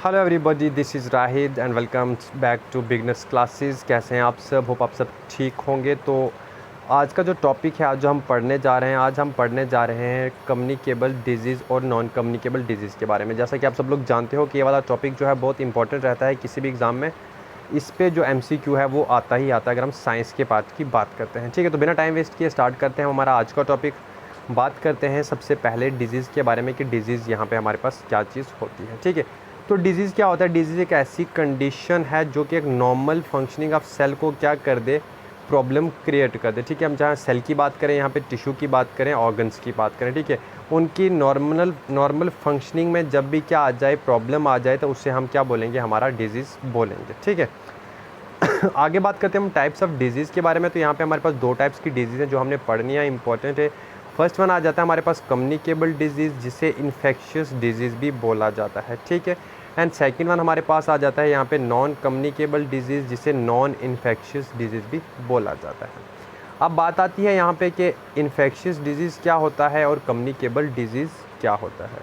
Hello everybody, this is Rahid and welcome back to beginners classes. कैसे हैं आप सब? होप आप सब ठीक होंगे। तो आज का जो टॉपिक है, आज जो हम पढ़ने जा रहे हैं, आज हम पढ़ने जा रहे हैं कम्युनिकेबल डिजीज़ और नॉन कम्युनिकेबल डिजीज़ के बारे में। जैसा कि आप सब लोग जानते हो कि ये वाला टॉपिक जो है बहुत इंपॉर्टेंट रहता है किसी भी एग्ज़ाम में। इस पे जो MCQ है वो आता ही आता है अगर हम साइंस के पार्ट की बात करते हैं। ठीक है, तो बिना टाइम वेस्ट किए स्टार्ट करते हैं हमारा आज का टॉपिक। बात करते हैं सबसे पहले डिजीज़ के बारे में कि डिजीज़ यहाँ पे हमारे पास क्या चीज़ होती है। ठीक है, तो डिजीज़ क्या होता है? डिजीज़ एक ऐसी कंडीशन है जो कि एक नॉर्मल फंक्शनिंग ऑफ सेल को क्या कर दे, प्रॉब्लम क्रिएट कर दे। ठीक है, हम चाहे सेल की बात करें, यहाँ पे टिश्यू की बात करें, ऑर्गन्स की बात करें, ठीक है, उनकी नॉर्मल फंक्शनिंग में जब भी क्या आ जाए, प्रॉब्लम आ जाए, तो उससे हम क्या बोलेंगे? हमारा डिजीज़ बोलेंगे। ठीक है, आगे बात करते हैं हम टाइप्स ऑफ डिजीज़ के बारे में। तो यहाँ पे हमारे पास दो टाइप्स की डिजीज़ है जो हमने पढ़नी है, इंपॉर्टेंट है। फर्स्ट वन आ जाता है हमारे पास कम्युनिकेबल डिजीज़, जिसे इन्फेक्शियस डिजीज़ भी बोला जाता है। ठीक है, एंड सेकंड वन हमारे पास आ जाता है यहाँ पे नॉन कम्युनिकेबल डिजीज़, जिसे नॉन इन्फेक्शियस डिजीज़ भी बोला जाता है। अब बात आती है यहाँ पे कि इन्फेक्शियस डिजीज़ क्या होता है और कम्युनिकेबल डिजीज़ क्या होता है।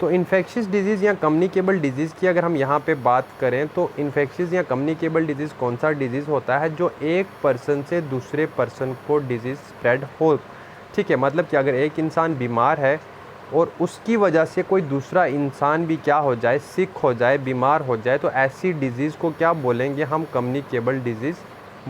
तो इन्फेक्शियस डिजीज़ या कम्युनिकेबल डिजीज़ की अगर हम यहाँ पे बात करें, तो इन्फेक्शियस या कम्युनिकेबल डिजीज़ कौन सा डिजीज़ होता है जो एक पर्सन से दूसरे पर्सन को डिजीज़ स्प्रेड हो। ठीक है, मतलब कि अगर एक इंसान बीमार है और उसकी वजह से कोई दूसरा इंसान भी क्या हो जाए, सिक हो जाए, बीमार हो जाए, तो ऐसी डिज़ीज़ को क्या बोलेंगे? हम कम्युनिकेबल डिज़ीज़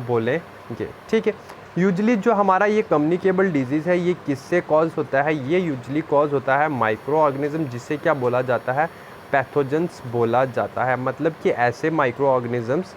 बोलेंगे। ठीक है, यूजली जो हमारा ये कम्युनिकेबल डिजीज़ है, ये किससे कॉज होता है? ये यूजली कॉज होता है माइक्रो ऑर्गेनिज्म, जिसे क्या बोला जाता है? पैथोजेंस बोला जाता है। मतलब कि ऐसे माइक्रो ऑर्गेनिजम्स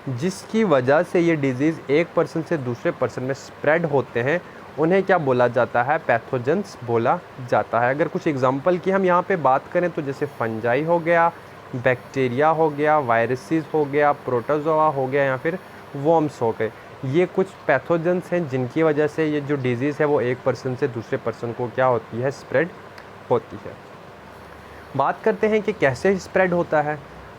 जिसकी वजह से ये डिज़ीज़ एक पर्सन से दूसरे पर्सन में स्प्रेड होते हैं, उन्हें क्या बोला जाता है? पैथोजेंस बोला जाता है। अगर कुछ एग्जांपल की हम यहाँ पे बात करें, तो जैसे फंजाई हो गया, बैक्टीरिया हो गया, वायरसेस हो गया, प्रोटोजोआ हो गया, या फिर वर्म्स हो गए, ये कुछ पैथोजेंस हैं जिनकी वजह से ये जो डिज़ीज़ है वो एक पर्सन से दूसरे पर्सन को क्या होती है? स्प्रेड होती है। बात करते हैं कि कैसे स्प्रेड होता है।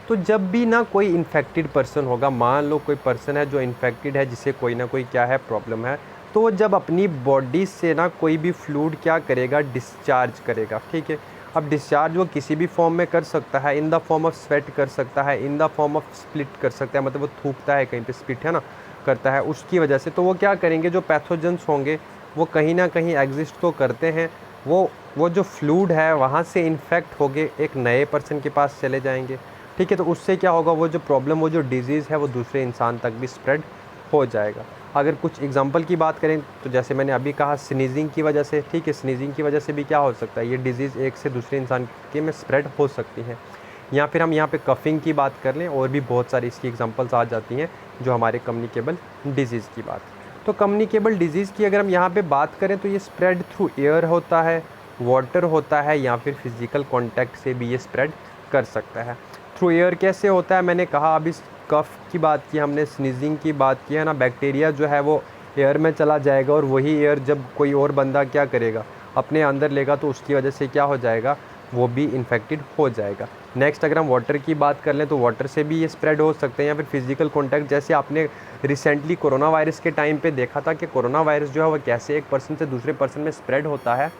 तो जब भी ना कोई इन्फेक्टेड पर्सन होगा, मान लो कोई पर्सन है जो इन्फेक्टेड है, जिसे कोई ना कोई क्या है, प्रॉब्लम है, तो वो जब अपनी बॉडी से ना कोई भी फ्लूइड क्या करेगा? डिस्चार्ज करेगा। ठीक है, अब डिस्चार्ज वो किसी भी फॉर्म में कर सकता है, in the form of sweat कर सकता है, in the form of split कर सकता है, मतलब वो थूकता है कहीं पे, स्पिट है ना, करता है, उसकी वजह से। तो वो क्या करेंगे? जो पैथोजेंस होंगे वो कहीं ना कहीं एग्जिस्ट तो करते हैं, वो जो फ्लूइड है वहाँ से इन्फेक्ट होके एक नए पर्सन के पास चले जाएंगे। ठीक है, तो उससे क्या होगा? वो जो प्रॉब्लम, वो जो डिज़ीज़ है, वो दूसरे इंसान तक भी स्प्रेड हो जाएगा। अगर कुछ एग्जांपल की बात करें, तो जैसे मैंने अभी कहा, स्नीजिंग की वजह से, ठीक है, स्नीजिंग की वजह से भी क्या हो सकता है? ये डिज़ीज़ एक से दूसरे इंसान के में स्प्रेड हो सकती है। या फिर हम यहाँ पे कफ़िंग की बात कर लें, और भी बहुत सारी इसकी एग्जांपल्स आ जाती हैं जो हमारे कम्युनिकेबल डिज़ीज़ की बात। तो कम्युनिकेबल डिज़ीज़ की अगर हम यहाँ पे बात करें, तो ये स्प्रेड थ्रू एयर होता है, वाटर होता है, या फिर फिज़िकल कॉन्टैक्ट से भी ये स्प्रेड कर सकता है। थ्रू एयर कैसे होता है? मैंने कहा, अभी कफ़ की बात की हमने, स्नीजिंग की बात की है ना, बैक्टीरिया जो है वो एयर में चला जाएगा, और वही एयर जब कोई और बंदा क्या करेगा? अपने अंदर लेगा, तो उसकी वजह से क्या हो जाएगा? वो भी इन्फेक्टेड हो जाएगा। नेक्स्ट अगर हम वाटर की बात कर लें, तो वाटर से भी ये स्प्रेड हो सकते हैं, या फिर फिज़िकल कॉन्टैक्ट, जैसे आपने रिसेंटली कोरोना वायरस के टाइम पे देखा था कि कोरोना वायरस जो है वो कैसे एक पर्सन से दूसरे पर्सन में स्प्रेड होता है।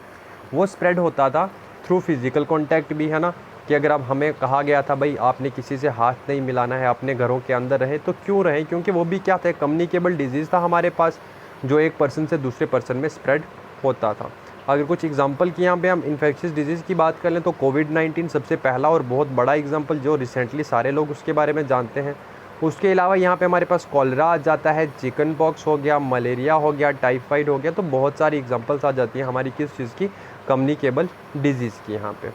वो स्प्रेड होता था थ्रू फिज़िकल कॉन्टैक्ट भी, है ना, कि अगर अब हमें कहा गया था भाई आपने किसी से हाथ नहीं मिलाना है, अपने घरों के अंदर रहे, तो क्यों रहे? क्योंकि वो भी क्या था? कम्युनिकेबल डिजीज़ था हमारे पास, जो एक पर्सन से दूसरे पर्सन में स्प्रेड होता था। अगर कुछ एग्जांपल की यहाँ पे हम इन्फेक्शियस डिजीज़ की बात कर लें, तो कोविड-19 सबसे पहला और बहुत बड़ा एग्जांपल जो रिसेंटली सारे लोग उसके बारे में जानते हैं। उसके अलावा यहाँ पे हमारे पास कॉलरा आ जाता है, चिकन पॉक्स हो गया, मलेरिया हो गया, टाइफाइड हो गया। तो बहुत सारी एग्जांपल्स आ जाती हैं हमारी किस चीज़ की? कम्युनिकेबल डिजीज़ की। यहाँ पे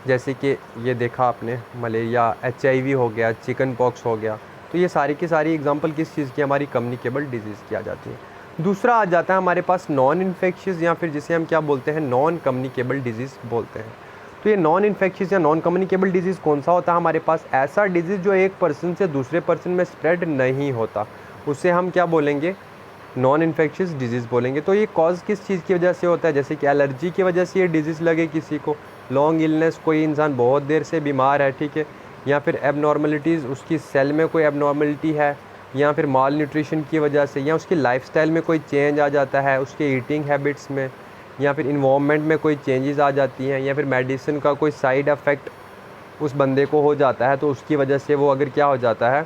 जैसे कि ये देखा आपने, मलेरिया, HIV हो गया, चिकन पॉक्स हो गया, तो ये सारी की सारी एग्जांपल किस चीज़ की? हमारी कम्युनिकेबल डिजीज़ की आ जाती है। दूसरा आ जाता है हमारे पास नॉन इन्फेक्शियस, या फिर जिसे हम क्या बोलते हैं? नॉन कम्युनिकेबल डिजीज़ बोलते हैं। तो ये नॉन इन्फेक्शियस या नॉन कम्युनिकेबल डिजीज़ कौन सा होता है हमारे पास? ऐसा डिजीज़ जो एक पर्सन से दूसरे पर्सन में स्प्रेड नहीं होता, उसे हम क्या बोलेंगे? नॉन इन्फेक्शियस डिजीज़ बोलेंगे। तो ये कॉज किस चीज़ की वजह से होता है? जैसे कि एलर्जी की वजह से ये डिजीज़ लगे किसी को, लॉन्ग इलनेस, कोई इंसान बहुत देर से बीमार है, ठीक है, या फिर एबनॉर्मलिटीज़, उसकी सेल में कोई एबनॉर्मलिटी है, या फिर माल न्यूट्रिशन की वजह से, या उसकी लाइफस्टाइल में कोई चेंज आ जाता है, उसके ईटिंग हैबिट्स में, या फिर इन्वायरमेंट में कोई चेंजेस आ जाती हैं, या फिर मेडिसिन का कोई साइड इफ़ेक्ट उस बंदे को हो जाता है तो उसकी वजह से वो अगर क्या हो जाता है,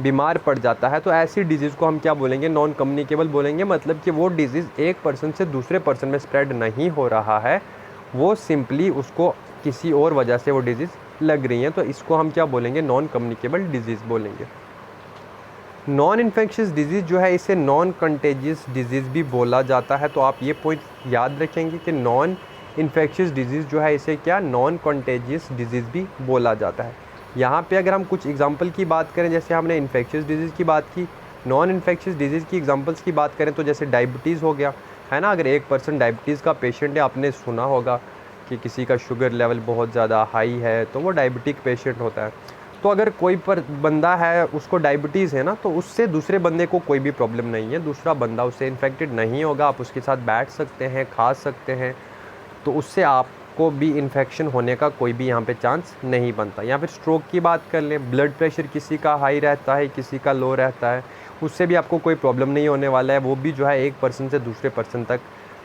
बीमार पड़ जाता है, तो ऐसी डिज़ीज़ को हम क्या बोलेंगे, नॉन कम्युनिकेबल बोलेंगे। मतलब कि वो डिज़ीज़ एक पर्सन से दूसरे पर्सन में स्प्रेड नहीं हो रहा है, वो सिंपली उसको किसी और वजह से वो डिज़ीज़ लग रही है, तो इसको हम क्या बोलेंगे, नॉन कम्युनिकेबल डिज़ीज़ बोलेंगे। नॉन इन्फेक्शियस डिज़ीज़ जो है इसे नॉन कंटेजियस डिज़ीज़ भी बोला जाता है। तो आप ये पॉइंट याद रखेंगे कि नॉन इन्फेक्शियस डिज़ीज़ जो है इसे क्या, नॉन कंटेजियस डिज़ीज़ भी बोला जाता है। यहाँ पे अगर हम कुछ एग्जांपल की बात करें, जैसे हमने इन्फेक्शियस डिज़ीज़ की बात की, नॉन इन्फेक्शियस डिज़ीज़ की एग्जांपल्स की बात करें तो जैसे डायबिटीज़ हो गया, है ना। अगर एक पर्सन डायबिटीज़ का पेशेंट है, आपने सुना होगा कि किसी का शुगर लेवल बहुत ज़्यादा हाई है तो वो डायबिटिक पेशेंट होता है। तो अगर कोई बंदा है उसको डायबिटीज़ है ना, तो उससे दूसरे बंदे को कोई भी प्रॉब्लम नहीं है, दूसरा बंदा उससे इन्फेक्टेड नहीं होगा, आप उसके साथ बैठ सकते हैं, खा सकते हैं, तो उससे आपको भी इन्फेक्शन होने का कोई भी यहाँ पे चांस नहीं बनता। या फिर स्ट्रोक की बात कर लें, ब्लड प्रेशर किसी का हाई रहता है, किसी का लो रहता है, उससे भी आपको कोई प्रॉब्लम नहीं होने वाला है, वो भी जो है एक पर्सन से दूसरे पर्सन तक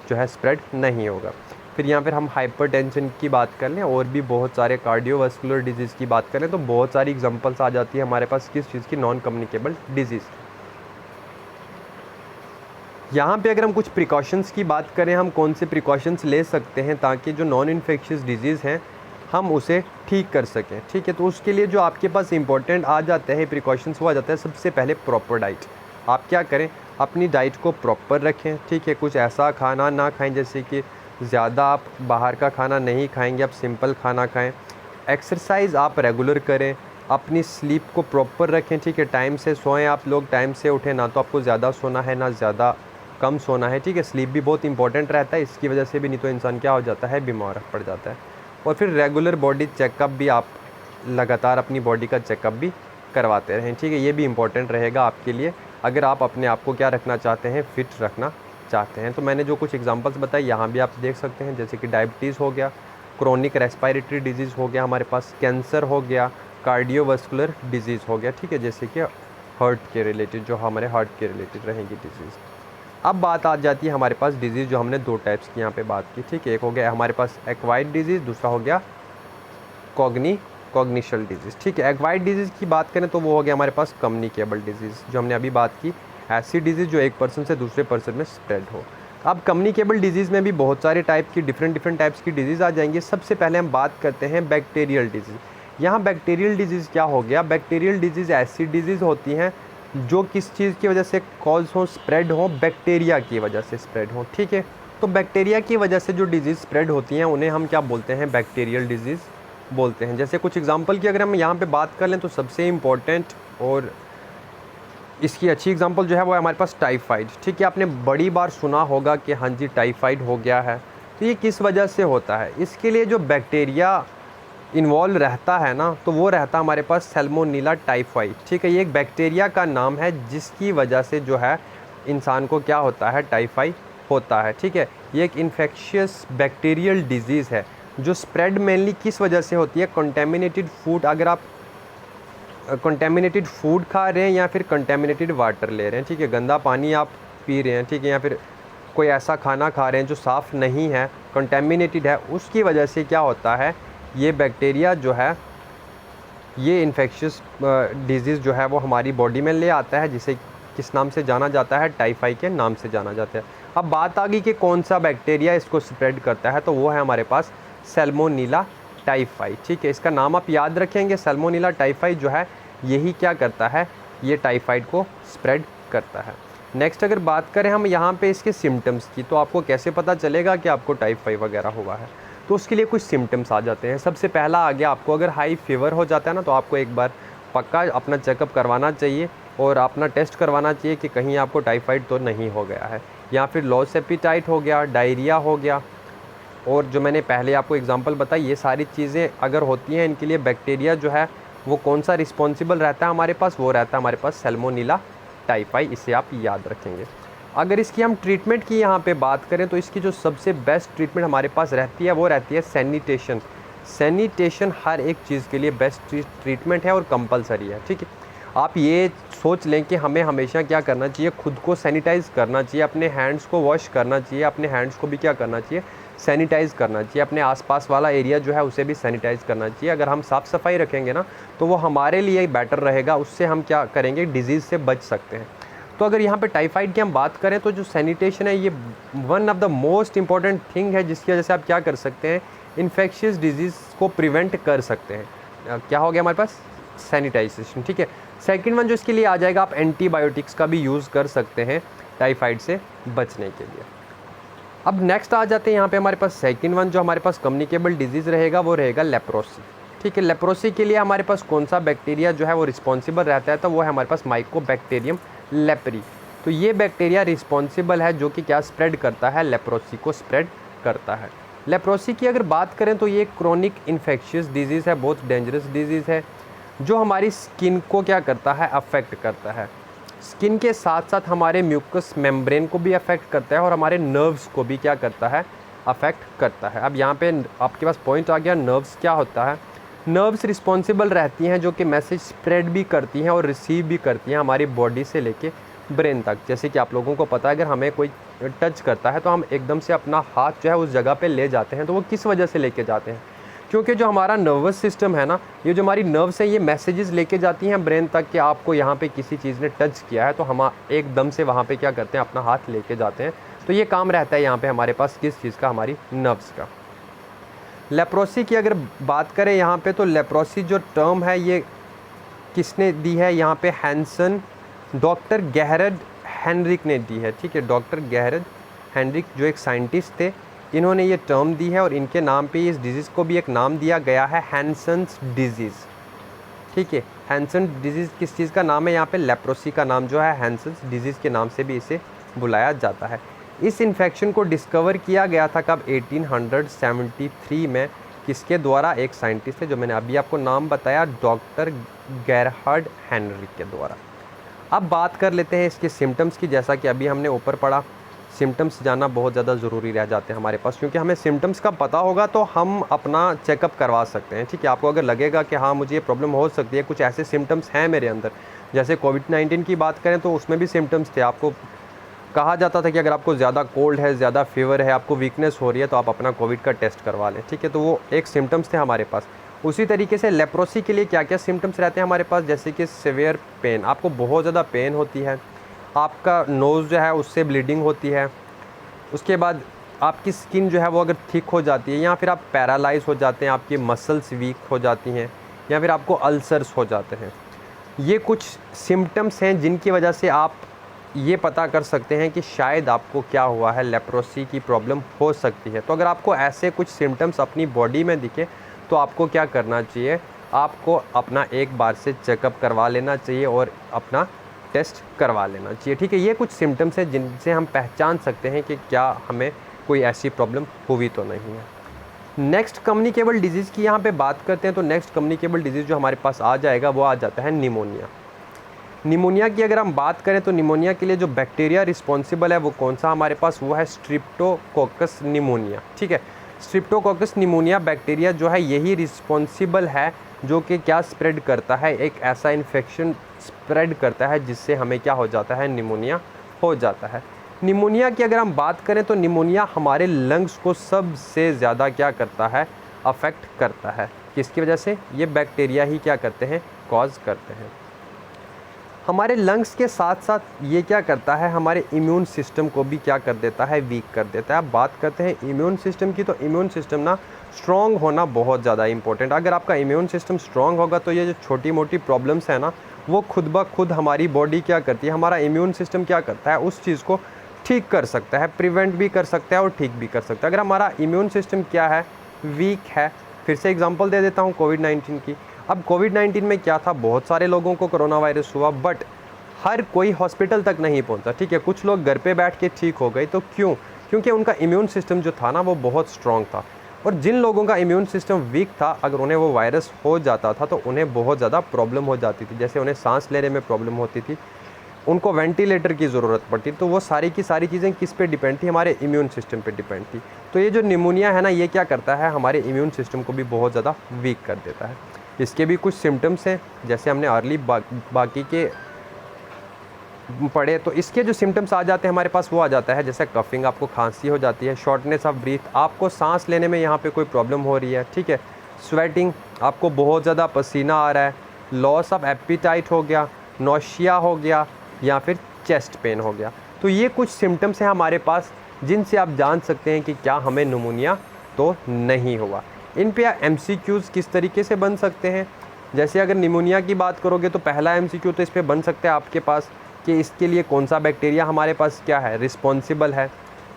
जो है स्प्रेड नहीं होगा। फिर यहाँ पर हम हाइपरटेंशन की बात कर लें और भी बहुत सारे कार्डियोवास्कुलर डिजीज़ की बात करें तो बहुत सारी एग्जांपल्स आ जाती है हमारे पास किस चीज़ की, नॉन कम्युनिकेबल डिजीज़। यहाँ पे अगर हम कुछ प्रिकॉशंस की बात करें, हम कौन से प्रिकॉशंस ले सकते हैं ताकि जो नॉन इन्फेक्शियस डिजीज़ हैं हम उसे ठीक कर सकें, ठीक है। तो उसके लिए जो आपके पास इंपॉर्टेंट आ जाते हैं प्रिकॉशंस, वो आ जाता है सबसे पहले प्रॉपर डाइट। आप क्या करें, अपनी डाइट को प्रॉपर रखें, ठीक है। कुछ ऐसा खाना ना खाएं जैसे कि ज़्यादा आप बाहर का खाना नहीं खाएंगे, आप सिंपल खाना खाएं। एक्सरसाइज़ आप रेगुलर करें, अपनी स्लीप को प्रॉपर रखें, ठीक है। टाइम से सोएं आप लोग, टाइम से उठें, ना तो आपको ज़्यादा सोना है ना ज़्यादा कम सोना है, ठीक है। स्लीप भी बहुत इंपॉर्टेंट रहता है, इसकी वजह से भी नहीं तो इंसान क्या हो जाता है, बीमार पड़ जाता है। और फिर रेगुलर बॉडी चेकअप भी आप लगातार अपनी बॉडी का चेकअप भी करवाते रहें, ठीक है। ये भी इम्पॉर्टेंट रहेगा आपके लिए अगर आप अपने आप को क्या रखना चाहते हैं, फिट रखना चाहते हैं। तो मैंने जो कुछ एग्जांपल्स बताए यहाँ भी आप देख सकते हैं, जैसे कि डायबिटीज़ हो गया, क्रोनिक रेस्पिरेटरी डिजीज़ हो गया, हमारे पास कैंसर हो गया, कार्डियोवास्कुलर डिजीज़ हो गया, ठीक है, जैसे कि हार्ट के रिलेटेड, जो हमारे हार्ट के रिलेटेड रहेंगी डिजीज़। अब बात आ जाती है हमारे पास डिजीज़, जो हमने दो टाइप्स की यहाँ पे बात की, ठीक है। एक हो गया हमारे पास एक्वायर्ड डिजीज़, दूसरा हो गया कॉग्निशनल डिजीज़, ठीक है। एक्वायर्ड डिजीज़ की बात करें तो वो हो गया हमारे पास कम्युनिकेबल डिजीज़, जो हमने अभी बात की, ऐसी डिजीज़ जो एक पर्सन से दूसरे पर्सन में स्प्रेड हो। अब कम्युनिकेबल डिजीज़ में भी बहुत सारे टाइप की डिफरेंट टाइप्स की डिजीज़ आ जाएंगी। सबसे पहले हम बात करते हैं बैक्टीरियल डिजीज़। यहाँ बैक्टीरियल डिजीज़ क्या हो गया, बैक्टीरियल डिजीज़ ऐसी डिजीज़ होती हैं जो किस चीज़ की वजह से कॉज हो, स्प्रेड हो, बैक्टीरिया की वजह से स्प्रेड हो, ठीक है। तो बैक्टीरिया की वजह से जो डिजीज़ स्प्रेड होती हैं उन्हें हम क्या बोलते हैं, बैक्टीरियल डिजीज़ बोलते हैं। जैसे कुछ एग्जांपल की अगर हम यहाँ पे बात कर लें तो सबसे इम्पोर्टेंट और इसकी अच्छी एग्जांपल जो है वो है हमारे पास टाइफाइड, ठीक है। आपने बड़ी बार सुना होगा कि हाँ जी टाइफाइड हो गया है, तो ये किस वजह से होता है। इसके लिए जो बैक्टीरिया इन्वॉल्व रहता है ना, तो वो रहता है हमारे पास सैल्मोनेला टाइफाई, ठीक है। ये एक बैक्टीरिया का नाम है जिसकी वजह से जो है इंसान को क्या होता है, टाइफाई होता है, ठीक है। ये एक इन्फेक्शियस बैक्टीरियल डिजीज़ है जो स्प्रेड मेनली किस वजह से होती है, कंटेमिनेटेड फूड। अगर आप कंटेमिनेटेड फूड खा रहे हैं या फिर कंटेमिनेटेड वाटर ले रहे हैं, ठीक है, गंदा पानी आप पी रहे हैं, ठीक है, या फिर कोई ऐसा खाना खा रहे हैं जो साफ़ नहीं है, कंटेमिनेटेड है, उसकी वजह से क्या होता है, ये बैक्टीरिया जो है, ये इन्फेक्शियस डिजीज़ जो है वो हमारी बॉडी में ले आता है, जिसे किस नाम से जाना जाता है, टाइफाई के नाम से जाना जाता है। अब बात आ गई कि कौन सा बैक्टीरिया इसको स्प्रेड करता है, तो वो है हमारे पास सैल्मोनेला टाइफाई, ठीक है। इसका नाम आप याद रखेंगे, सैल्मोनेला टाइफाई जो है यही क्या करता है, ये टाइफाइड को स्प्रेड करता है। नेक्स्ट अगर बात करें हम यहाँ पे इसके सिम्टम्स की, तो आपको कैसे पता चलेगा कि आपको टाइफाइड वगैरह हुआ है, तो उसके लिए कुछ सिम्टम्स आ जाते हैं। सबसे पहला आ गया, आपको अगर हाई फीवर हो जाता है ना, तो आपको एक बार पक्का अपना चेकअप करवाना चाहिए और अपना टेस्ट करवाना चाहिए कि कहीं आपको टाइफाइड तो नहीं हो गया है। या फिर लॉस एपिटाइट हो गया, डायरिया हो गया, और जो मैंने पहले आपको एग्जांपल बताई, ये सारी चीज़ें अगर होती हैं, इनके लिए बैक्टीरिया जो है वो कौन सा रिस्पॉन्सिबल रहता है हमारे पास, वो रहता है हमारे पास सैल्मोनेला टाइफाई, इसे आप याद रखेंगे। अगर इसकी हम ट्रीटमेंट की यहाँ पे बात करें तो इसकी जो सबसे बेस्ट ट्रीटमेंट हमारे पास रहती है वो रहती है सैनिटेशन। सैनिटेशन हर एक चीज़ के लिए बेस्ट ट्रीटमेंट है और कंपलसरी है, ठीक है। आप ये सोच लें कि हमें हमेशा क्या करना चाहिए, खुद को सैनिटाइज़ करना चाहिए, अपने हैंड्स को वॉश करना चाहिए, अपने हैंड्स को भी क्या करना चाहिए, सैनिटाइज़ करना चाहिए, अपने आसपास वाला एरिया जो है उसे भी सैनिटाइज़ करना चाहिए। अगर हम साफ़ सफाई रखेंगे ना तो वो हमारे लिए बेटर रहेगा, उससे हम क्या करेंगे, डिजीज़ से बच सकते हैं। तो अगर यहाँ पे टाइफाइड की हम बात करें तो जो सैनिटेशन है ये one of the most important thing है, जिसकी वजह से आप क्या कर सकते हैं, इन्फेक्शियस डिजीज़ को प्रिवेंट कर सकते हैं। क्या हो गया हमारे पास, सैनिटाइजेशन, ठीक है। सेकंड वन जो इसके लिए आ जाएगा, आप एंटीबायोटिक्स का भी यूज़ कर सकते हैं टाइफाइड से बचने के लिए। अब नेक्स्ट आ जाते हैं यहाँ पे हमारे पास सेकंड वन जो हमारे पास कम्युनिकेबल डिजीज़ रहेगा वो रहेगा लेप्रोसी, ठीक है। लेप्रोसी के लिए हमारे पास कौन सा बैक्टीरिया जो है वो रिस्पॉन्सिबल रहता है, तो वो है हमारे पास माइकोबैक्टीरियम लेप्री। तो ये बैक्टीरिया रिस्पॉन्सिबल है जो कि क्या स्प्रेड करता है, लेप्रोसी को स्प्रेड करता है। लेप्रोसी की अगर बात करें तो ये क्रोनिक इन्फेक्शियस डिजीज़ है, बहुत डेंजरस डिजीज़ है, जो हमारी स्किन को क्या करता है, अफेक्ट करता है। स्किन के साथ साथ हमारे म्यूकस मेम्ब्रेन को भी अफेक्ट करता है और हमारे नर्व्स को भी क्या करता है, अफेक्ट करता है। अब यहाँ पे आपके पास पॉइंट आ गया, नर्व्स क्या होता है। नर्व्स रिस्पॉन्सिबल रहती हैं जो कि मैसेज स्प्रेड भी करती हैं और रिसीव भी करती हैं हमारी बॉडी से लेके ब्रेन तक। जैसे कि आप लोगों को पता है, अगर हमें कोई टच करता है तो हम एकदम से अपना हाथ जो है उस जगह पे ले जाते हैं, तो वो किस वजह से लेके जाते हैं, क्योंकि जो हमारा नर्वस सिस्टम है ना, ये जो हमारी नर्व्स हैं ये मैसेजेस लेके जाती हैं ब्रेन तक कि आपको यहाँ पे किसी चीज़ ने टच किया है, तो हम एकदम से वहाँ पे क्या करते हैं, अपना हाथ लेके जाते हैं। तो ये काम रहता है यहाँ पे हमारे पास किस चीज़ का, हमारी नर्व्स का। लेप्रोसी की अगर बात करें यहाँ पे, तो लेप्रोसी जो टर्म है ये किसने दी है, यहाँ पे हैंसन, डॉक्टर गेहरड हेनरिक ने दी है, ठीक है। डॉक्टर गेहरड हेनरिक जो एक साइंटिस्ट थे, इन्होंने ये टर्म दी है और इनके नाम पे इस डिजीज़ को भी एक नाम दिया गया है, हैंसन्स डिजीज़, ठीक है। हैंसन डिजीज़ किस चीज़ का नाम है, यहाँ पे लेप्रोसी का नाम जो है हैंसन्स डिजीज़ के नाम से भी इसे बुलाया जाता है। इस इन्फेक्शन को डिस्कवर किया गया था कब, 1873 में, किसके द्वारा, एक साइंटिस्ट है जो मैंने अभी आपको नाम बताया, डॉक्टर गेरहार्ड हेनरिक के द्वारा। अब बात कर लेते हैं इसके सिम्टम्स की। जैसा कि अभी हमने ऊपर पढ़ा, सिम्टम्स जानना बहुत ज़्यादा ज़रूरी रह जाते हैं हमारे पास, क्योंकि हमें सिम्टम्स का पता होगा तो हम अपना चेकअप करवा सकते हैं, ठीक है। आपको अगर लगेगा कि हाँ मुझे ये प्रॉब्लम हो सकती है, कुछ ऐसे सिम्टम्स हैं मेरे अंदर, जैसे कोविड-19 की बात करें तो उसमें भी सिम्टम्स थे। आपको कहा जाता था कि अगर आपको ज़्यादा कोल्ड है, ज़्यादा फीवर है, आपको वीकनेस हो रही है, तो आप अपना कोविड का टेस्ट करवा लें, ठीक है। तो वो एक सिम्टम्स थे हमारे पास। उसी तरीके से लेप्रोसी के लिए क्या क्या सिम्टम्स रहते हैं हमारे पास, जैसे कि सिवियर पेन, आपको बहुत ज़्यादा पेन होती है, आपका नोज़ जो है उससे ब्लीडिंग होती है, उसके बाद आपकी स्किन जो है वो अगर थिक हो जाती है, या फिर आप पैरालाइज हो जाते हैं, आपकी मसल्स वीक हो जाती हैं, या फिर आपको अल्सर्स हो जाते हैं। ये कुछ सिम्टम्स हैं जिनकी वजह से आप ये पता कर सकते हैं कि शायद आपको क्या हुआ है, लेप्रोसी की प्रॉब्लम हो सकती है। तो अगर आपको ऐसे कुछ सिम्टम्स अपनी बॉडी में दिखे तो आपको क्या करना चाहिए, आपको अपना एक बार से चेकअप करवा लेना चाहिए और अपना टेस्ट करवा लेना चाहिए, ठीक है। ये कुछ सिम्टम्स हैं जिनसे हम पहचान सकते हैं कि क्या हमें कोई ऐसी प्रॉब्लम हुई तो नहीं है। नेक्स्ट कम्युनिकेबल डिजीज़ की यहाँ पे बात करते हैं, तो नेक्स्ट कम्युनिकेबल डिजीज़ जो हमारे पास आ जाएगा वो आ जाता है निमोनिया। निमोनिया की अगर हम बात करें तो निमोनिया के लिए जो बैक्टीरिया रिस्पॉन्सिबल है वो कौन सा हमारे पास, वो है स्ट्रिप्टोकोकस निमोनिया, ठीक है। स्ट्रिप्टोकोकस निमोनिया बैक्टीरिया जो है यही रिस्पॉन्सिबल है जो कि क्या स्प्रेड करता है, एक ऐसा इन्फेक्शन स्प्रेड करता है जिससे हमें क्या हो जाता है, निमोनिया हो जाता है। निमोनिया की अगर हम बात करें तो निमोनिया हमारे लंग्स को सबसे ज़्यादा क्या करता है, अफेक्ट करता है। किसकी वजह से, ये बैक्टीरिया ही क्या करते हैं, कॉज करते हैं। हमारे लंग्स के साथ साथ ये क्या करता है, हमारे इम्यून सिस्टम को भी क्या कर देता है, वीक कर देता है। अब बात करते हैं इम्यून सिस्टम की, तो इम्यून सिस्टम ना स्ट्रॉन्ग होना बहुत ज़्यादा इंपॉर्टेंट। अगर आपका इम्यून सिस्टम स्ट्रॉन्ग होगा तो ये जो छोटी मोटी प्रॉब्लम्स है ना, वो खुद ब खुद हमारी बॉडी क्या करती है, हमारा इम्यून सिस्टम क्या करता है, उस चीज़ को ठीक कर सकता है, प्रिवेंट भी कर सकता है और ठीक भी कर सकता है। अगर हमारा इम्यून सिस्टम क्या है, वीक है, फिर से एग्जांपल दे देता हूँ कोविड-19 की। अब कोविड-19 में क्या था, बहुत सारे लोगों को कोरोना वायरस हुआ, बट हर कोई हॉस्पिटल तक नहीं पहुंचा, ठीक है। कुछ लोग घर पे बैठ के ठीक हो गए, तो क्यों, क्योंकि उनका इम्यून सिस्टम जो था ना वो बहुत स्ट्रॉन्ग था। और जिन लोगों का इम्यून सिस्टम वीक था, अगर उन्हें वो वायरस हो जाता था तो उन्हें बहुत ज़्यादा प्रॉब्लम हो जाती थी, जैसे उन्हें सांस लेने में प्रॉब्लम होती थी, उनको वेंटिलेटर की ज़रूरत पड़ती। तो वो सारी की सारी चीज़ें किस पे डिपेंड थी, हमारे इम्यून सिस्टम पे डिपेंड थी। तो ये जो निमोनिया है ना, ये क्या करता है, हमारे इम्यून सिस्टम को भी बहुत ज़्यादा वीक कर देता है। इसके भी कुछ सिम्टम्स हैं, जैसे हमने अर्ली बाकी के पड़े तो इसके जो सिम्टम्स आ जाते हैं हमारे पास वो आ जाता है, जैसे कफिंग, आपको खांसी हो जाती है, शॉर्टनेस ऑफ ब्रीथ, आपको सांस लेने में यहाँ पे कोई प्रॉब्लम हो रही है, ठीक है, स्वेटिंग, आपको बहुत ज़्यादा पसीना आ रहा है, लॉस ऑफ एपिटाइट हो गया, नौशिया हो गया, या फिर चेस्ट पेन हो गया। तो ये कुछ सिम्टम्स हैं हमारे पास जिनसे आप जान सकते हैं कि क्या हमें निमोनिया तो नहीं हुआ। इन पे MCQs किस तरीके से बन सकते हैं, जैसे अगर निमोनिया की बात करोगे तो पहला MCQ तो इस पे बन सकता है आपके पास कि इसके लिए कौन सा बैक्टीरिया हमारे पास क्या है, रिस्पॉन्सिबल है,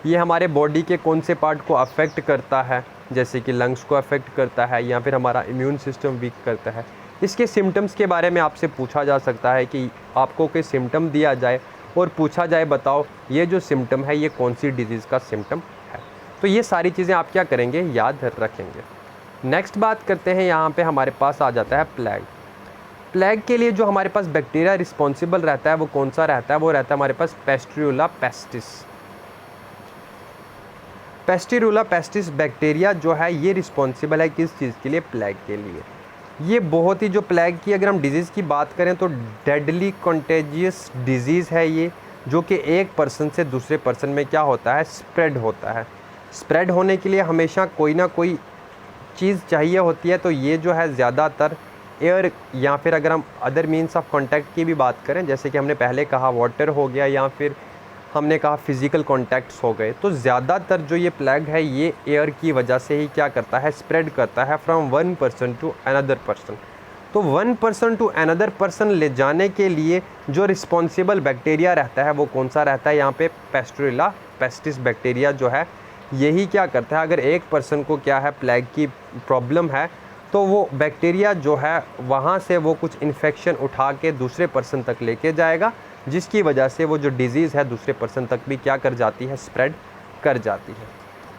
ये हमारे बॉडी के कौन से पार्ट को अफेक्ट करता है, जैसे कि लंग्स को अफेक्ट करता है या फिर हमारा इम्यून सिस्टम वीक करता है। इसके सिम्टम्स के बारे में आपसे पूछा जा सकता है कि आपको कोई सिम्टम दिया जाए और पूछा जाए बताओ ये जो सिम्टम है ये कौन सी डिज़ीज़ का सिम्टम है। तो ये सारी चीज़ें आप क्या करेंगे, याद रखेंगे। नेक्स्ट बात करते हैं, यहाँ पे हमारे पास आ जाता है प्लेग। प्लेग के लिए जो हमारे पास बैक्टीरिया रिस्पॉन्सिबल रहता है वो कौन सा रहता है, वो रहता है हमारे पास पेस्टिरियोला पेस्टिस। पेस्टिरियोला पेस्टिस बैक्टीरिया जो है ये रिस्पॉन्सिबल है किस चीज़ के लिए, प्लेग के लिए। ये बहुत ही, जो प्लेग की अगर हम डिज़ीज़ की बात करें तो डेडली कंटेजियस डिज़ीज़ है ये, जो कि एक पर्सन से दूसरे पर्सन में क्या होता है, स्प्रेड होता है। स्प्रेड होने के लिए हमेशा कोई ना कोई चीज़ चाहिए होती है, तो ये जो है ज़्यादातर एयर या फिर अगर हम अदर मीन्स ऑफ कांटेक्ट की भी बात करें, जैसे कि हमने पहले कहा वाटर हो गया या फिर हमने कहा फिज़िकल कॉन्टैक्ट्स हो गए, तो ज़्यादातर जो ये प्लेग है ये एयर की वजह से ही क्या करता है, स्प्रेड करता है from one person to another person. तो one person to another person ले जाने के लिए जो रिस्पॉन्सिबल बैक्टीरिया रहता है वो कौन सा रहता है, यहाँ पे पेस्टिरियोला पेस्टिस बैक्टीरिया जो है यही क्या करता है, अगर एक पर्सन को क्या है प्लेग की प्रॉब्लम है तो वो बैक्टीरिया जो है वहाँ से वो कुछ इन्फेक्शन उठा के दूसरे पर्सन तक लेके जाएगा, जिसकी वजह से वो जो डिज़ीज़ है दूसरे पर्सन तक भी क्या कर जाती है, स्प्रेड कर जाती है।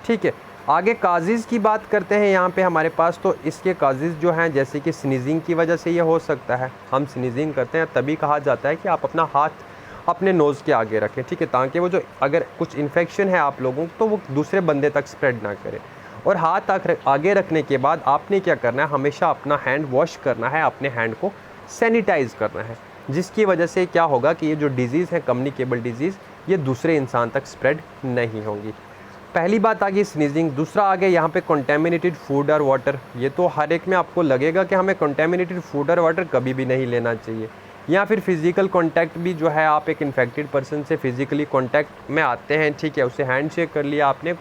ठीक है, आगे काजेज़ की बात करते हैं यहाँ पे हमारे पास। तो इसके काजेज़ जो हैं जैसे कि स्नीजिंग की वजह से ये हो सकता है, हम स्नीजिंग करते हैं तभी कहा जाता है कि आप अपना हाथ अपने नोज़ के आगे रखें, ठीक है, ताकि वो जो अगर कुछ इन्फेक्शन है आप लोगों तो वो दूसरे बंदे तक स्प्रेड ना करे। और हाथ आगे रखने के बाद आपने क्या करना है, हमेशा अपना हैंड वॉश करना है, अपने हैंड को सैनिटाइज़ करना है, जिसकी वजह से क्या होगा कि ये जो डिज़ीज़ है कम्युनिकेबल डिज़ीज़ ये दूसरे इंसान तक स्प्रेड नहीं होंगी। पहली बात आ गई स्नीजिंग। दूसरा आ गया यहाँ पे कंटेमिनेटेड फूड और वाटर। ये तो हर एक में आपको लगेगा कि हमें कंटेमिनेटेड फूड और वाटर कभी भी नहीं लेना चाहिए। या फिर फिज़िकल कांटेक्ट भी जो है, आप एक इन्फेक्टेड पर्सन से फिज़िकली कांटेक्ट में आते हैं, ठीक है, उसे हैंड शेक कर लिया आपने,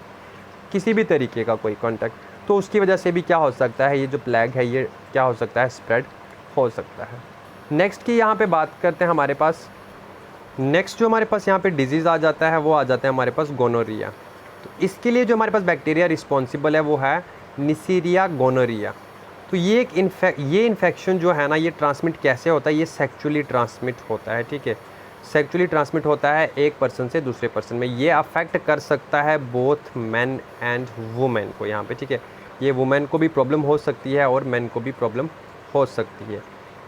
किसी भी तरीके का कोई कांटेक्ट, तो उसकी वजह से भी क्या हो सकता है, ये जो प्लेग है ये क्या हो सकता है, स्प्रेड हो सकता है। नेक्स्ट की यहाँ पे बात करते हैं हमारे पास, नेक्स्ट जो हमारे पास यहाँ पे डिजीज़ आ जाता है वो आ जाता है हमारे पास गोनोरिया। तो इसके लिए जो हमारे पास बैक्टीरिया रिस्पॉन्सिबल है वो है निसीरिया गोनोरिया। तो ये एक इन्फेक्शन जो है ना, ये ट्रांसमिट कैसे होता है, ये सेक्चुअली ट्रांसमिट होता है, ठीक है, सेक्चुअली ट्रांसमिट होता है एक पर्सन से दूसरे पर्सन में। ये अफेक्ट कर सकता है बोथ मैन एंड वुमेन को यहाँ पे, ठीक है, ये वुमेन को भी प्रॉब्लम हो सकती है और मैन को भी प्रॉब्लम हो सकती है।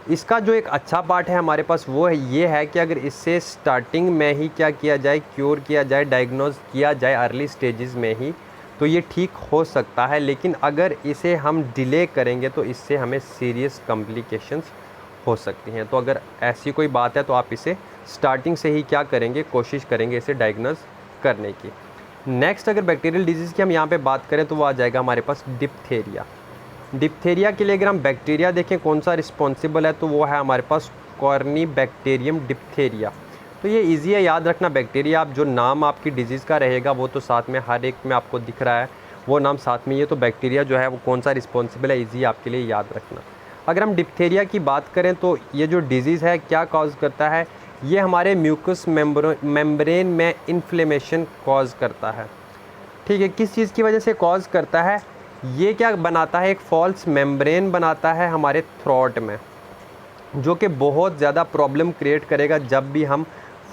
इसका जो एक अच्छा पार्ट है हमारे पास वो है ये है कि अगर इससे स्टार्टिंग में ही क्या किया जाए, क्योर किया जाए, डायग्नोज किया जाए अर्ली स्टेजेस में ही, तो ये ठीक हो सकता है। लेकिन अगर इसे हम डिले करेंगे तो इससे हमें सीरियस कॉम्प्लिकेशंस हो सकती हैं। तो अगर ऐसी कोई बात है तो आप इसे स्टार्टिंग से ही क्या करेंगे, कोशिश करेंगे इसे डायग्नोज करने की। नेक्स्ट अगर बैक्टीरियल डिजीज़ की हम यहाँ पे बात करें तो वो आ जाएगा हमारे पास डिप्थेरिया। डिप्थेरिया के लिए अगर हम बैक्टीरिया देखें कौन सा रिस्पॉन्सिबल है तो वो है हमारे पास कॉर्नीबैक्टीरियम डिप्थेरिया। तो ये इजी है याद रखना, बैक्टीरिया आप जो नाम आपकी डिजीज़ का रहेगा वो तो साथ में हर एक में आपको दिख रहा है, वो नाम साथ में, ये तो बैक्टीरिया जो है वो कौन सा रिस्पॉन्सिबल है, ईजी आपके लिए याद रखना। अगर हम डिप्थेरिया की बात करें तो ये जो डिजीज़ है क्या कॉज करता है, ये हमारे म्यूकस मेम्ब्रेन में इन्फ्लेमेशन कॉज करता है, ठीक है। किस चीज़ की वजह से कॉज करता है, ये क्या बनाता है, एक फॉल्स मेम्ब्रेन बनाता है हमारे थ्रोट में, जो कि बहुत ज़्यादा प्रॉब्लम क्रिएट करेगा जब भी हम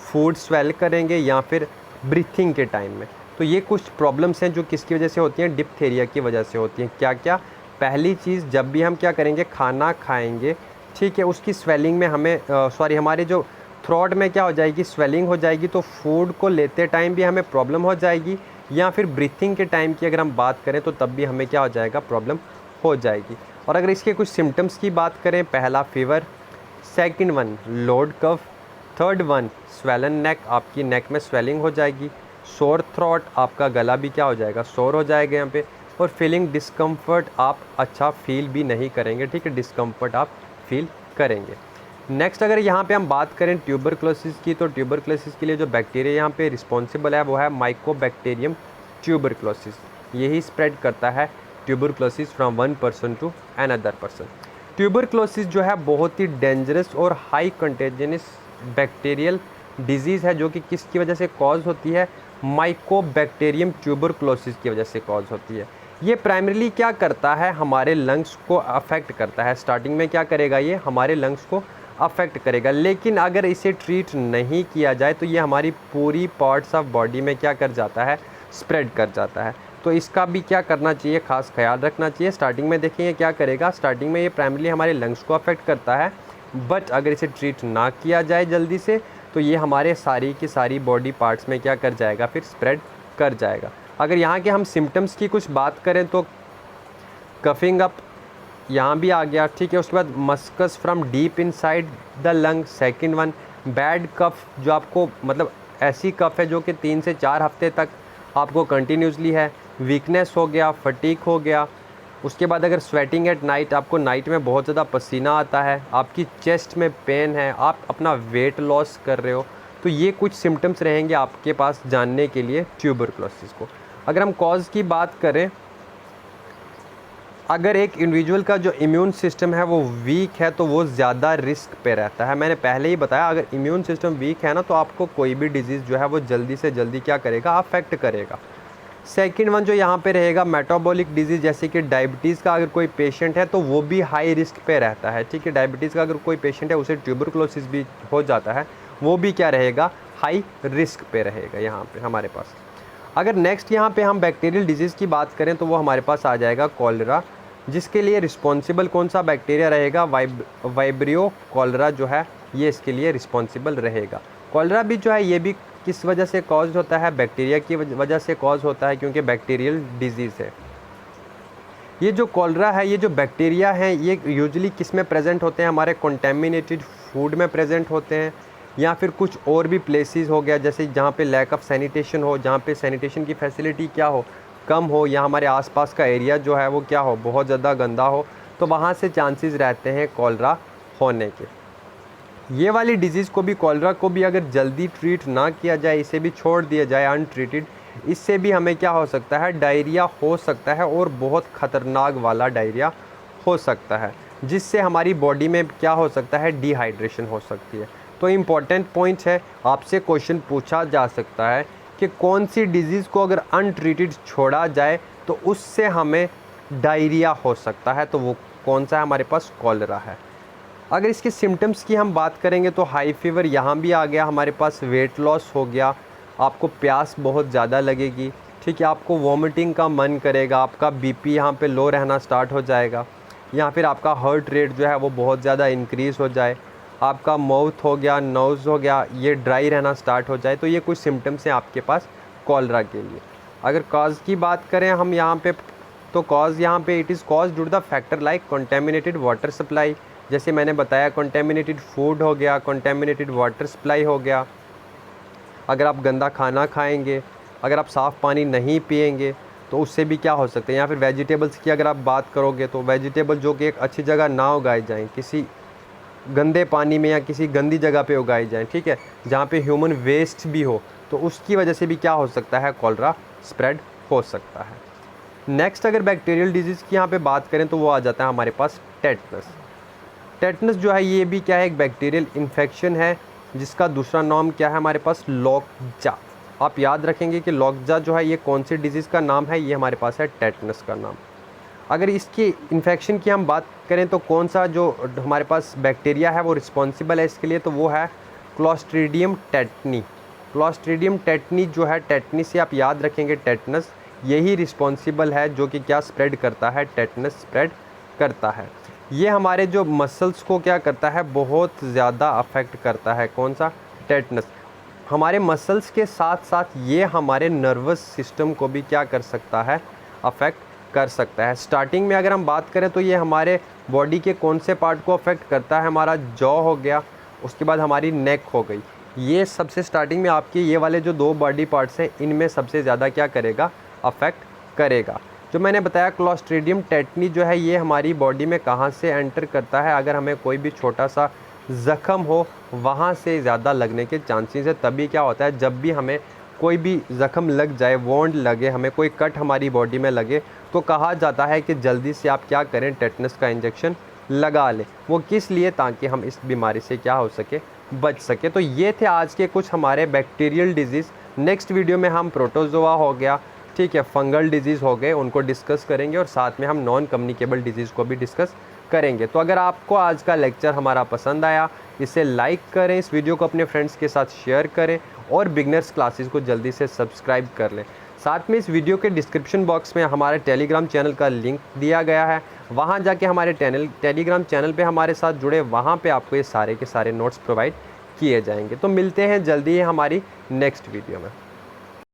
फूड स्वेल करेंगे या फिर ब्रीथिंग के टाइम में। तो ये कुछ प्रॉब्लम्स हैं जो किसकी वजह से होती हैं, डिप्थेरिया की वजह से होती हैं। क्या क्या, पहली चीज़ जब भी हम क्या करेंगे, खाना खाएंगे, ठीक है, उसकी स्वेलिंग में हमें हमारे जो थ्रोट में क्या हो जाएगी, स्वेलिंग हो जाएगी, तो फूड को लेते टाइम भी हमें प्रॉब्लम हो जाएगी, या फिर ब्रीथिंग के टाइम की अगर हम बात करें तो तब भी हमें क्या हो जाएगा, प्रॉब्लम हो जाएगी। और अगर इसके कुछ सिम्टम्स की बात करें, पहला फीवर, सेकंड वन लोड कफ, थर्ड वन, स्वेलन नेक, आपकी नेक में स्वेलिंग हो जाएगी। सोर थ्रोट, आपका गला भी क्या हो जाएगा, सोर हो जाएगा यहाँ पे। और फीलिंग डिस्कम्फर्ट, आप अच्छा फील भी नहीं करेंगे, ठीक है, डिस्कम्फर्ट आप फील करेंगे। नेक्स्ट अगर यहाँ पे हम बात करें ट्यूबरक्लोसिस की, तो ट्यूबरक्लोसिस के लिए जो बैक्टीरिया यहाँ पे रिस्पॉन्सिबल है वो है माइकोबैक्टीरियम ट्यूबरक्लोसिस। यही स्प्रेड करता है tuberculosis from one person to another person. Tuberculosis जो है बहुत ही डेंजरस और हाई कंटेजियस बैक्टीरियल डिजीज़ है, जो कि किसकी वजह से कॉज होती है, माइकोबैक्टीरियम ट्यूबरक्लोसिस की वजह से कॉज होती है। ये प्राइमरीली क्या करता है, हमारे लंग्स को अफेक्ट करता है। स्टार्टिंग में क्या करेगा, ये हमारे लंग्स को अफेक्ट करेगा, लेकिन अगर इसे ट्रीट नहीं किया जाए तो ये हमारी पूरी पार्ट्स ऑफ बॉडी में क्या कर जाता है, स्प्रेड कर जाता है। तो इसका भी क्या करना चाहिए, खास ख्याल रखना चाहिए। स्टार्टिंग में देखिए क्या करेगा, स्टार्टिंग में ये प्राइमरीली हमारे लंग्स को अफेक्ट करता है, बट अगर इसे ट्रीट ना किया जाए जल्दी से तो ये हमारे सारी की सारी बॉडी पार्ट्स में क्या कर जाएगा, फिर स्प्रेड कर जाएगा। अगर यहाँ के हम सिम्टम्स की कुछ बात करें तो कफिंग अप यहाँ भी आ गया, ठीक है। उसके बाद mucus from deep inside the lung, second one. Bad cough, जो आपको मतलब ऐसी कफ है जो कि 3 से 4 हफ्ते तक आपको कंटिन्यूसली है। वीकनेस हो गया, फटीक हो गया। उसके बाद अगर स्वेटिंग एट नाइट, आपको नाइट में बहुत ज़्यादा पसीना आता है, आपकी चेस्ट में पेन है, आप अपना वेट लॉस कर रहे हो, तो ये कुछ सिम्टम्स रहेंगे आपके पास जानने के लिए ट्यूबरक्लोसिस को। अगर हम कॉज की बात करें, अगर एक इंडिविजुअल का जो इम्यून सिस्टम है वो वीक है तो वो ज़्यादा रिस्क पे रहता है। मैंने पहले ही बताया, अगर इम्यून सिस्टम वीक है ना तो आपको कोई भी डिजीज़ जो है वो जल्दी से जल्दी क्या करेगा, अफेक्ट करेगा। सेकंड वन जो यहाँ पे रहेगा, मेटाबॉलिक डिजीज़, जैसे कि डायबिटीज़ का अगर कोई पेशेंट है तो वो भी हाई रिस्क पे रहता है, ठीक है। डायबिटीज़ का अगर कोई पेशेंट है उसे ट्यूबरक्लोसिस भी हो जाता है, वो भी क्या रहेगा, हाई रिस्क पे रहेगा यहाँ पे हमारे पास। अगर नेक्स्ट यहाँ पे हम बैक्टीरियल डिजीज़ की बात करें तो वो हमारे पास आ जाएगा कॉलरा, जिसके लिए रिस्पॉन्सिबल कौन सा बैक्टीरिया रहेगा, वाइब्रियो कॉलरा जो है ये इसके लिए रिस्पॉन्सिबल रहेगा। कॉलरा भी जो है ये भी किस वजह से कॉज होता है, बैक्टीरिया की वजह से कॉज होता है, क्योंकि बैक्टीरियल डिजीज़ है। ये जो कॉलरा है, ये जो बैक्टीरिया हैं, ये यूजुअली किस में प्रेजेंट होते हैं, हमारे कंटेमिनेटेड फूड में प्रेजेंट होते हैं, या फिर कुछ और भी प्लेसेस हो गया, जैसे जहाँ पे लैक ऑफ सैनिटेशन हो, जहाँ पे सैनिटेशन की फैसिलिटी क्या हो, कम हो, या हमारे आसपास का एरिया जो है वो क्या हो, बहुत ज़्यादा गंदा हो, तो वहाँ से चांसेस रहते हैं कॉलरा होने के। ये वाली डिज़ीज़ को भी, कॉलरा को भी अगर जल्दी ट्रीट ना किया जाए, इसे भी छोड़ दिया जाए अनट्रीटेड, इससे भी हमें क्या हो सकता है, डायरिया हो सकता है, और बहुत ख़तरनाक वाला डायरिया हो सकता है, जिससे हमारी बॉडी में क्या हो सकता है, डिहाइड्रेशन हो सकती है। तो इम्पॉर्टेंट पॉइंट है, आपसे क्वेश्चन पूछा जा सकता है कि कौन सी डिज़ीज़ को अगर अनट्रीटेड छोड़ा जाए तो उससे हमें डायरिया हो सकता है, तो वो कौन सा है, हमारे पास कॉलरा है। अगर इसके सिम्टम्स की हम बात करेंगे तो हाई फीवर यहाँ भी आ गया हमारे पास, वेट लॉस हो गया, आपको प्यास बहुत ज़्यादा लगेगी, ठीक है, आपको वॉमिटिंग का मन करेगा, आपका बीपी यहाँ पे लो रहना स्टार्ट हो जाएगा, या फिर आपका हार्ट रेट जो है वो बहुत ज़्यादा इंक्रीज़ हो जाए, आपका माउथ हो गया, नोज़ हो गया, ये ड्राई रहना स्टार्ट हो जाए, तो ये कुछ सिम्टम्स हैं आपके पास कॉलरा के लिए। अगर कॉज की बात करें हम यहाँ पे, तो कॉज यहाँ पे it is cause due to the factor like contaminated water supply, जैसे मैंने बताया कंटेमिनेटेड फूड हो गया, कंटेमिनेटेड वाटर सप्लाई हो गया, अगर आप गंदा खाना खाएंगे, अगर आप साफ़ पानी नहीं पिएंगे तो उससे भी क्या हो सकता है। या फिर वेजिटेबल्स की अगर आप बात करोगे तो वेजिटेबल जो कि एक अच्छी जगह ना उगाए जाएं, किसी गंदे पानी में या किसी गंदी जगह पे उगाई जाएं, ठीक है, जहाँ पे ह्यूमन वेस्ट भी हो, तो उसकी वजह से भी क्या हो सकता है, कॉलरा स्प्रेड हो सकता है। नेक्स्ट अगर बैक्टीरियल डिजीज़ की यहाँ पे बात करें तो वो आ जाता है हमारे पास टेटनस। टेटनस जो है ये भी क्या है, एक बैक्टीरियल इन्फेक्शन है, जिसका दूसरा नाम क्या है हमारे पास, लॉकजा। आप याद रखेंगे कि लॉकजा जो है ये कौन सी डिजीज़ का नाम है, ये हमारे पास है टेटनस का नाम। अगर इसकी इन्फेक्शन की हम बात करें तो कौन सा जो हमारे पास बैक्टीरिया है वो रिस्पॉन्सिबल है इसके लिए, तो वो है क्लोस्ट्रीडियम टेटनी। क्लोस्ट्रीडियम टेटनी जो है, टेटनी से आप याद रखेंगे टेटनस, यही रिस्पॉन्सिबल है जो कि क्या स्प्रेड करता है, टेटनस स्प्रेड करता है। ये हमारे जो मसल्स को क्या करता है, बहुत ज़्यादा अफेक्ट करता है, कौन सा, टेटनस। हमारे मसल्स के साथ साथ ये हमारे नर्वस सिस्टम को भी क्या कर सकता है, अफेक्ट कर सकता है। स्टार्टिंग में अगर हम बात करें तो ये हमारे बॉडी के कौन से पार्ट को अफेक्ट करता है, हमारा जॉ हो गया, उसके बाद हमारी नेक हो गई। ये सबसे स्टार्टिंग में आपके ये वाले जो 2 बॉडी पार्ट्स हैं, इनमें सबसे ज़्यादा क्या करेगा, अफेक्ट करेगा। जो मैंने बताया क्लोस्ट्रीडियम टेटनी जो है ये हमारी बॉडी में कहाँ से एंटर करता है, अगर हमें कोई भी छोटा सा ज़ख़म हो वहाँ से ज़्यादा लगने के चांसेस है। तभी क्या होता है, जब भी हमें कोई भी ज़ख़म लग जाए, वॉन्ड लगे, हमें कोई कट हमारी बॉडी में लगे, तो कहा जाता है कि जल्दी से आप क्या करें, टेटनस का इंजेक्शन लगा लें। वो किस लिए, ताकि हम इस बीमारी से क्या हो सके, बच सके। तो ये थे आज के कुछ हमारे बैक्टीरियल डिजीज़। नेक्स्ट वीडियो में हम प्रोटोजोआ हो गया, ठीक है, फंगल डिजीज़ हो गए, उनको डिस्कस करेंगे और साथ में हम नॉन कम्युनिकेबल डिजीज़ को भी डिस्कस करेंगे। तो अगर आपको आज का लेक्चर हमारा पसंद आया, इसे लाइक करें, इस वीडियो को अपने फ्रेंड्स के साथ शेयर करें और बिगनर्स क्लासेस को जल्दी से सब्सक्राइब कर लें। साथ में इस वीडियो के डिस्क्रिप्शन बॉक्स में हमारे टेलीग्राम चैनल का लिंक दिया गया है, वहाँ जाके हमारे टेलीग्राम चैनल पे हमारे साथ जुड़े, वहाँ पे आपको ये सारे के सारे नोट्स प्रोवाइड किए जाएंगे। तो मिलते हैं जल्दी ही हमारी नेक्स्ट वीडियो में।